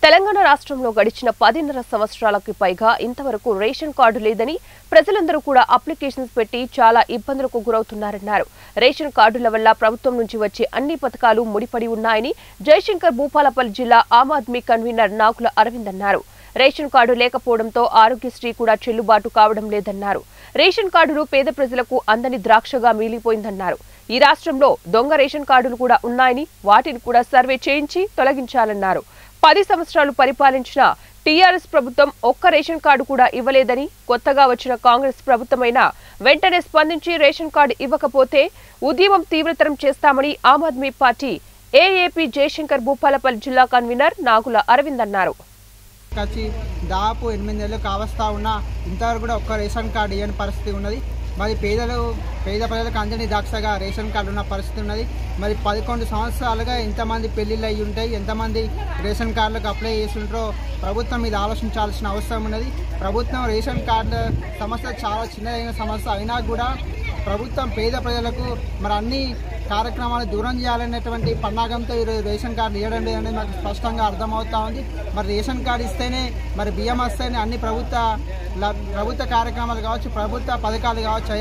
తెలంగాణ రాష్ట్రంలో గడిచిన 10.5 సంవత్సరాలకు పైగా ఇంతవరకు రేషన్ కార్డు లేదని ప్రజలందరూ కూడా అప్లికేషన్స్ పెట్టి చాలా ఇబ్బందులకు గురవుతున్నారన్నారు. రేషన్ కార్డుల వల్ల ప్రభుత్వం నుంచి వచ్చే అన్ని పథకాలు ముడిపడి ఉన్నాయని జయశంకర్ భూపాలపల్లి జిల్లా ఆమ్ ఆద్మీ కన్వీనర్ నాకుల అరవింద్ అన్నారు. రేషన్ కార్డు లేకపోవడంతో ఆరోగ్యశ్రీ కూడా చెల్లుబాటు కావడం లేదన్నారు. రేషన్ కార్డులు పేద ప్రజలకు అందని ద్రాక్షగా మిగిలిపోయిందన్నారు. ఈ రాష్ట్రంలో దొంగ రేషన్ కార్డులు కూడా ఉన్నాయని వాటిని కూడా సర్వే చేయించి తొలగించాలన్నారు. 10 సంవత్సరాలు పరిపాలించిన టీఆర్ఎస్ ప్రభుత్వం ఒక్క రేషన్ కార్డు కూడా ఇవ్వలేదని, కొత్తగా వచ్చిన కాంగ్రెస్ ప్రభుత్వమైనా వెంటనే స్పందించి రేషన్ కార్డు ఇవ్వకపోతే ఉద్యమం తీవ్రతరం చేస్తామని ఆమ్ ఆద్మీ పార్టీ ఏఏపీ జయశంకర్ భూపాలపల్లి జిల్లా కన్వీనర్ నాగుల అరవింద్ అన్నారు. దాదాపు 8 నెలలు కావస్తా ఉన్నా ఇంతవరకు కూడా ఒక్క రేషన్ కార్డు ఇవ్వని పరిస్థితి ఉన్నది. మరి పేద ప్రజలకు అందని దాక్షగా రేషన్ కార్డు ఉన్న పరిస్థితి ఉన్నది. మరి 11 సంవత్సరాలుగా ఎంతమంది పెళ్లిళ్ళు అయ్యి ఉంటాయి, ఎంతమంది రేషన్ కార్డులకు అప్లై చేసి ఉంటారో ప్రభుత్వం మీద ఆలోచించాల్సిన అవసరం ఉన్నది. ప్రభుత్వం రేషన్ కార్డు సమస్య చాలా చిన్నదైన సమస్య అయినా కూడా ప్రభుత్వం పేద ప్రజలకు మరి అన్ని కార్యక్రమాలు దూరం చేయాలనేటువంటి పన్నాగంతో ఈరోజు రేషన్ కార్డు ఇవ్వడం లేదనేది మాకు స్పష్టంగా అర్థమవుతా ఉంది. మరి రేషన్ కార్డు ఇస్తేనే మరి బియ్యం వస్తేనే అన్ని ప్రభుత్వ కార్యక్రమాలు కావచ్చు, ప్రభుత్వ పథకాలు కావచ్చు